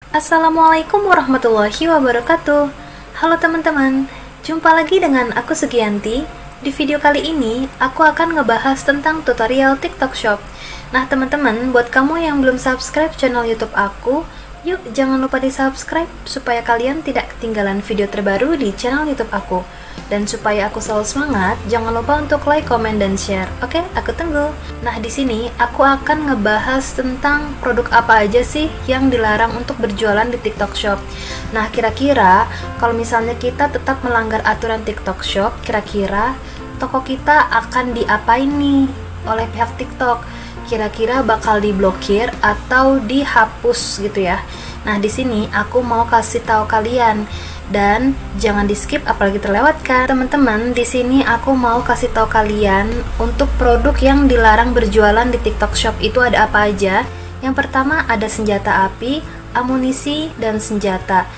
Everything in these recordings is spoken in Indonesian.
Assalamualaikum warahmatullahi wabarakatuh. Halo teman-teman, jumpa lagi dengan aku Sugianti. Di video kali ini, aku akan ngebahas tentang tutorial TikTok Shop. Nah teman-teman, buat kamu yang belum subscribe channel YouTube aku, yuk jangan lupa di subscribe supaya kalian tidak ketinggalan video terbaru di channel YouTube aku. Dan supaya aku selalu semangat, jangan lupa untuk like, comment, dan share. Oke, aku tunggu. Nah, di sini aku akan ngebahas tentang produk apa aja sih yang dilarang untuk berjualan di TikTok Shop. Nah, kira-kira kalau misalnya kita tetap melanggar aturan TikTok Shop, kira-kira toko kita akan diapain nih oleh pihak TikTok? Kira-kira bakal diblokir atau dihapus gitu ya. Nah, di sini aku mau kasih tahu kalian dan jangan di skip apalagi terlewatkan. Teman-teman, di sini aku mau kasih tahu kalian untuk produk yang dilarang berjualan di TikTok Shop itu ada apa aja. Yang pertama ada senjata api, amunisi, dan senjata.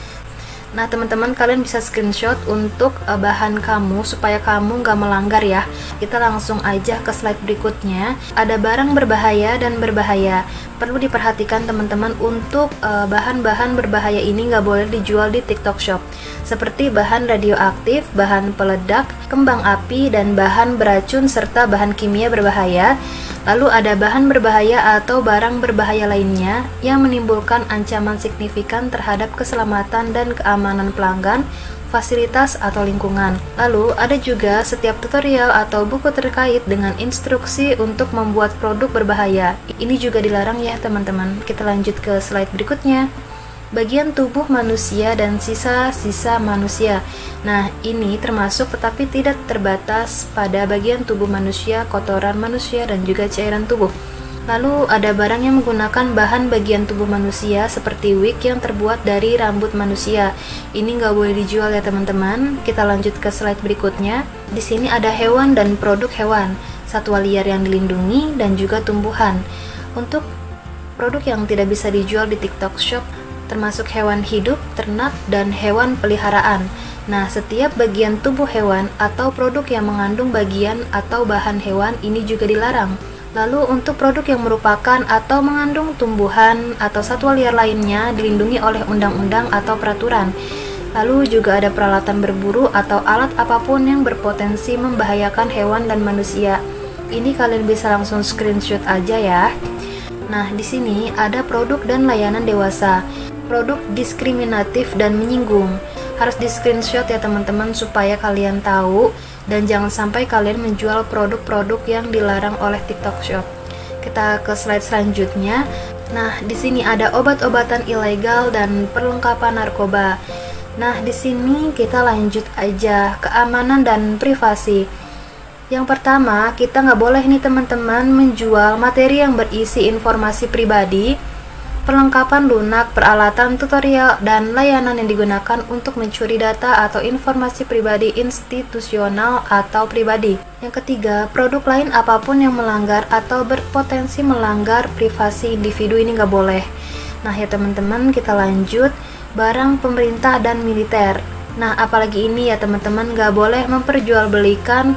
Nah teman-teman, kalian bisa screenshot untuk bahan kamu supaya kamu nggak melanggar ya. Kita langsung aja ke slide berikutnya. Ada barang berbahaya dan berbahaya. Perlu diperhatikan teman-teman, untuk bahan-bahan berbahaya ini nggak boleh dijual di TikTok Shop, seperti bahan radioaktif, bahan peledak, kembang api, dan bahan beracun serta bahan kimia berbahaya. Lalu ada bahan berbahaya atau barang berbahaya lainnya yang menimbulkan ancaman signifikan terhadap keselamatan dan keamanan pelanggan, fasilitas, atau lingkungan. Lalu ada juga setiap tutorial atau buku terkait dengan instruksi untuk membuat produk berbahaya. Ini juga dilarang ya teman-teman. Kita lanjut ke slide berikutnya. Bagian tubuh manusia dan sisa-sisa manusia. Nah, ini termasuk tetapi tidak terbatas pada bagian tubuh manusia, kotoran manusia, dan juga cairan tubuh. Lalu ada barang yang menggunakan bahan bagian tubuh manusia seperti wig yang terbuat dari rambut manusia. Ini nggak boleh dijual ya teman-teman. Kita lanjut ke slide berikutnya. Di sini ada hewan dan produk hewan, satwa liar yang dilindungi, dan juga tumbuhan. Untuk produk yang tidak bisa dijual di TikTok Shop termasuk hewan hidup, ternak, dan hewan peliharaan. Nah, setiap bagian tubuh hewan atau produk yang mengandung bagian atau bahan hewan ini juga dilarang. Lalu untuk produk yang merupakan atau mengandung tumbuhan atau satwa liar lainnya dilindungi oleh undang-undang atau peraturan. Lalu juga ada peralatan berburu atau alat apapun yang berpotensi membahayakan hewan dan manusia. Ini kalian bisa langsung screenshot aja ya. Nah, di sini ada produk dan layanan dewasa. Produk diskriminatif dan menyinggung. Harus di screenshot ya teman-teman supaya kalian tahu dan jangan sampai kalian menjual produk-produk yang dilarang oleh TikTok Shop. Kita ke slide selanjutnya. Nah, di sini ada obat-obatan ilegal dan perlengkapan narkoba. Nah, di sini kita lanjut aja, keamanan dan privasi. Yang pertama, kita nggak boleh nih teman-teman menjual materi yang berisi informasi pribadi, perlengkapan lunak, peralatan tutorial, dan layanan yang digunakan untuk mencuri data atau informasi pribadi institusional atau pribadi. Yang ketiga, produk lain apapun yang melanggar atau berpotensi melanggar privasi individu ini nggak boleh. Nah ya teman-teman, kita lanjut, barang pemerintah dan militer. Nah apalagi ini ya teman-teman, nggak boleh memperjualbelikan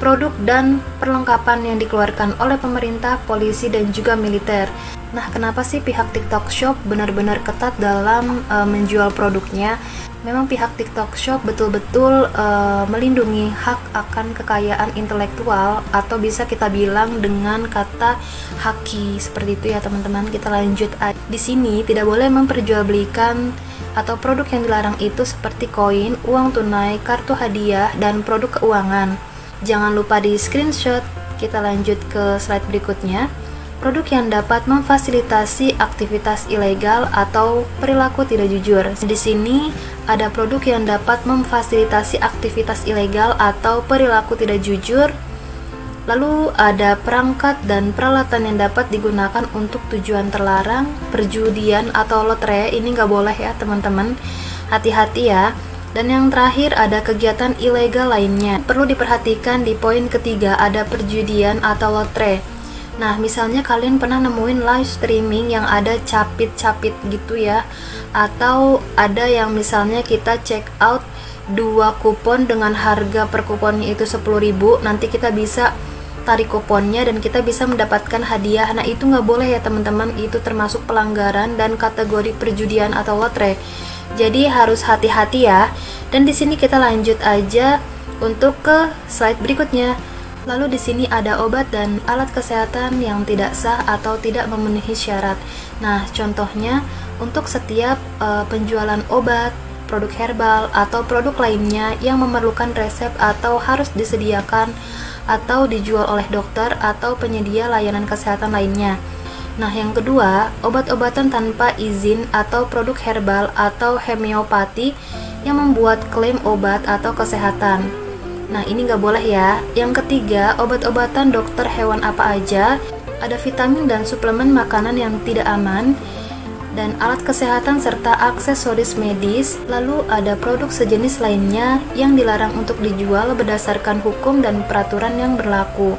produk dan perlengkapan yang dikeluarkan oleh pemerintah, polisi, dan juga militer. Nah, kenapa sih pihak TikTok Shop benar-benar ketat dalam menjual produknya? Memang pihak TikTok Shop betul-betul melindungi hak akan kekayaan intelektual, atau bisa kita bilang dengan kata haki, seperti itu ya teman-teman. Kita lanjut. Di sini tidak boleh memperjualbelikan atau produk yang dilarang itu seperti koin, uang tunai, kartu hadiah, dan produk keuangan. Jangan lupa di screenshot. Kita lanjut ke slide berikutnya. Produk yang dapat memfasilitasi aktivitas ilegal atau perilaku tidak jujur. Di sini ada produk yang dapat memfasilitasi aktivitas ilegal atau perilaku tidak jujur. Lalu ada perangkat dan peralatan yang dapat digunakan untuk tujuan terlarang, perjudian atau lotre. Ini nggak boleh ya teman-teman. Hati-hati ya. Dan yang terakhir ada kegiatan ilegal lainnya. Perlu diperhatikan di poin ketiga, ada perjudian atau lotre. Nah, misalnya kalian pernah nemuin live streaming yang ada capit-capit gitu ya, atau ada yang misalnya kita check out 2 kupon dengan harga per kuponnya itu 10.000, nanti kita bisa tarik kuponnya dan kita bisa mendapatkan hadiah. Nah itu nggak boleh ya teman-teman, itu termasuk pelanggaran dan kategori perjudian atau lotre. Jadi harus hati-hati ya. Dan di sini kita lanjut aja untuk ke slide berikutnya. Lalu di sini ada obat dan alat kesehatan yang tidak sah atau tidak memenuhi syarat. Nah, contohnya untuk setiap penjualan obat, produk herbal atau produk lainnya yang memerlukan resep atau harus disediakan atau dijual oleh dokter atau penyedia layanan kesehatan lainnya. Nah, yang kedua, obat-obatan tanpa izin atau produk herbal atau homeopati yang membuat klaim obat atau kesehatan. Nah, ini nggak boleh ya. Yang ketiga, obat-obatan dokter hewan apa aja, ada vitamin dan suplemen makanan yang tidak aman, dan alat kesehatan serta aksesoris medis. Lalu ada produk sejenis lainnya yang dilarang untuk dijual berdasarkan hukum dan peraturan yang berlaku.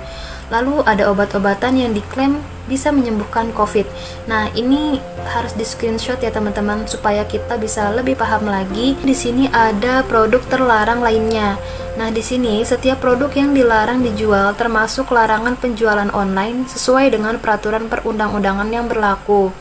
Lalu ada obat-obatan yang diklaim bisa menyembuhkan COVID. Nah, ini harus di screenshot ya teman-teman supaya kita bisa lebih paham lagi. Di sini ada produk terlarang lainnya. Nah, di sini setiap produk yang dilarang dijual termasuk larangan penjualan online sesuai dengan peraturan perundang-undangan yang berlaku.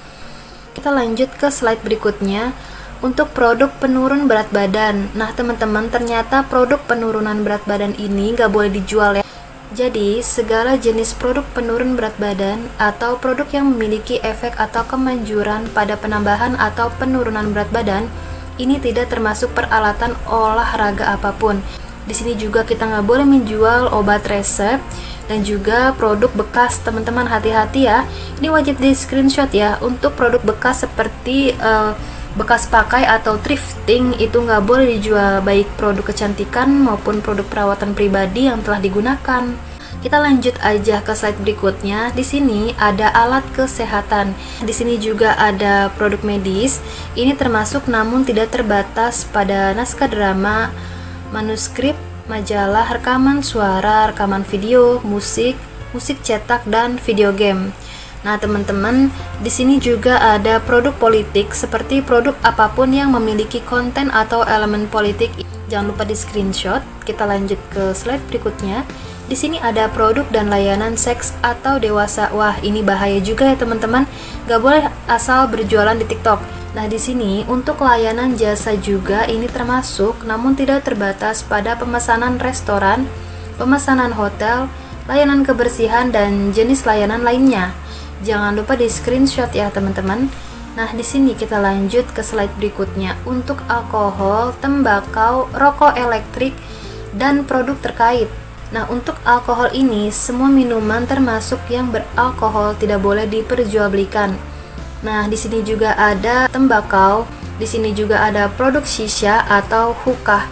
Kita lanjut ke slide berikutnya. Untuk produk penurun berat badan. Nah, teman-teman, ternyata produk penurunan berat badan ini nggak boleh dijual ya. Jadi, segala jenis produk penurun berat badan atau produk yang memiliki efek atau kemanjuran pada penambahan atau penurunan berat badan ini tidak termasuk peralatan olahraga apapun. Di sini juga kita nggak boleh menjual obat resep dan juga produk bekas. Teman-teman hati-hati ya. Ini wajib di screenshot ya. Untuk produk bekas seperti bekas pakai atau thrifting itu nggak boleh dijual, baik produk kecantikan maupun produk perawatan pribadi yang telah digunakan. Kita lanjut aja ke slide berikutnya. Di sini ada alat kesehatan. Di sini juga ada produk medis. Ini termasuk namun tidak terbatas pada naskah drama, manuskrip, majalah, rekaman suara, rekaman video, musik cetak dan video game. Nah, teman-teman, di sini juga ada produk politik seperti produk apapun yang memiliki konten atau elemen politik. Jangan lupa di screenshot. Kita lanjut ke slide berikutnya. Di sini ada produk dan layanan seks atau dewasa. Wah, ini bahaya juga ya teman-teman. Gak boleh asal berjualan di TikTok. Nah, di sini untuk layanan jasa juga ini termasuk, namun tidak terbatas pada pemesanan restoran, pemesanan hotel, layanan kebersihan dan jenis layanan lainnya. Jangan lupa di screenshot ya teman-teman. Nah, di sini kita lanjut ke slide berikutnya. Untuk alkohol, tembakau, rokok elektrik, dan produk terkait. Nah, untuk alkohol ini, semua minuman termasuk yang beralkohol tidak boleh diperjualbelikan. Nah, di sini juga ada tembakau, di sini juga ada produk shisha atau hookah.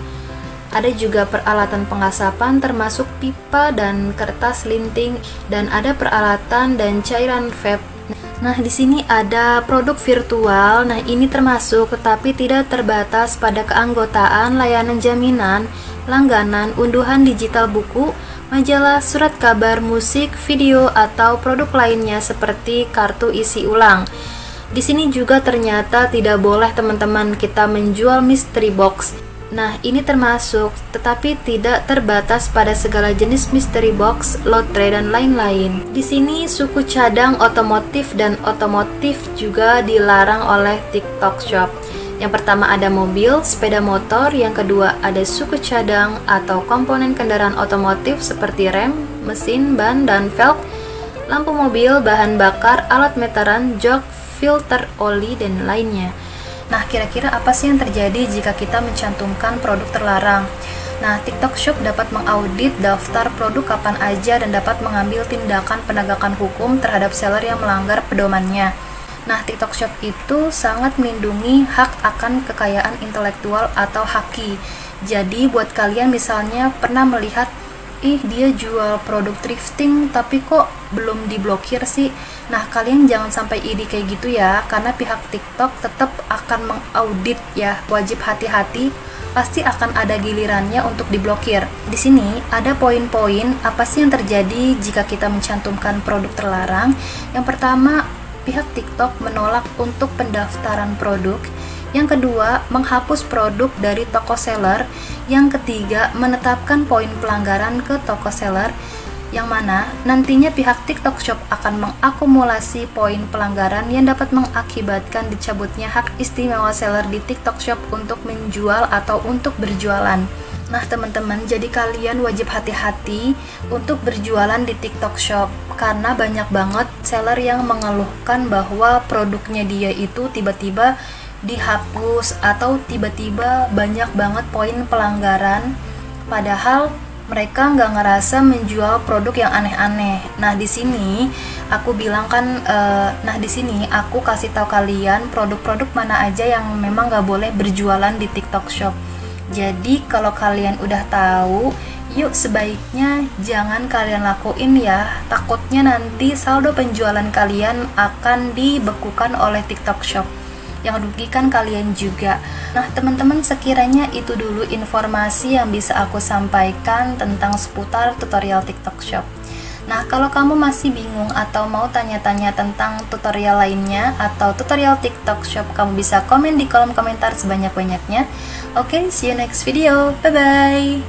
Ada juga peralatan pengasapan termasuk pipa dan kertas linting, dan ada peralatan dan cairan vape. Nah, di sini ada produk virtual. Nah, ini termasuk tetapi tidak terbatas pada keanggotaan, layanan jaminan, langganan, unduhan digital buku, majalah, surat kabar, musik, video, atau produk lainnya seperti kartu isi ulang. Di sini juga ternyata tidak boleh teman-teman kita menjual mystery box. Nah, ini termasuk, tetapi tidak terbatas pada segala jenis mystery box, lotre, dan lain-lain. Di sini suku cadang otomotif dan otomotif juga dilarang oleh TikTok Shop. Yang pertama ada mobil, sepeda motor, yang kedua ada suku cadang atau komponen kendaraan otomotif seperti rem, mesin, ban, dan velg, lampu mobil, bahan bakar, alat meteran, jok, filter oli, dan lainnya. Nah, kira-kira apa sih yang terjadi jika kita mencantumkan produk terlarang? Nah, TikTok Shop dapat mengaudit daftar produk kapan aja dan dapat mengambil tindakan penegakan hukum terhadap seller yang melanggar pedomannya. Nah, TikTok Shop itu sangat melindungi hak akan kekayaan intelektual atau haki. Jadi, buat kalian misalnya pernah melihat, dia jual produk thrifting tapi kok belum diblokir sih. Nah, kalian jangan sampai iri kayak gitu ya, karena pihak TikTok tetap akan mengaudit ya. Wajib hati-hati, pasti akan ada gilirannya untuk diblokir. Di sini ada poin-poin apa sih yang terjadi jika kita mencantumkan produk terlarang. Yang pertama, pihak TikTok menolak untuk pendaftaran produk. Yang kedua, menghapus produk dari toko seller. Yang ketiga, menetapkan poin pelanggaran ke toko seller. yang mana nantinya pihak TikTok Shop akan mengakumulasi poin pelanggaran yang dapat mengakibatkan dicabutnya hak istimewa seller di TikTok Shop untuk menjual atau untuk berjualan. Nah teman-teman, jadi kalian wajib hati-hati untuk berjualan di TikTok Shop karena banyak banget seller yang mengeluhkan bahwa produknya dia itu tiba-tiba dihapus atau tiba-tiba banyak banget poin pelanggaran, padahal mereka nggak ngerasa menjual produk yang aneh-aneh. Nah di sini aku bilang kan, di sini aku kasih tahu kalian produk-produk mana aja yang memang nggak boleh berjualan di TikTok Shop. Jadi kalau kalian udah tahu, yuk sebaiknya jangan kalian lakuin ya. Takutnya nanti saldo penjualan kalian akan dibekukan oleh TikTok Shop, yang rugikan kalian juga. Nah teman-teman, sekiranya itu dulu informasi yang bisa aku sampaikan tentang seputar tutorial TikTok Shop. Nah kalau kamu masih bingung atau mau tanya-tanya tentang tutorial lainnya atau tutorial TikTok Shop, kamu bisa komen di kolom komentar sebanyak-banyaknya. Oke, see you next video, bye bye.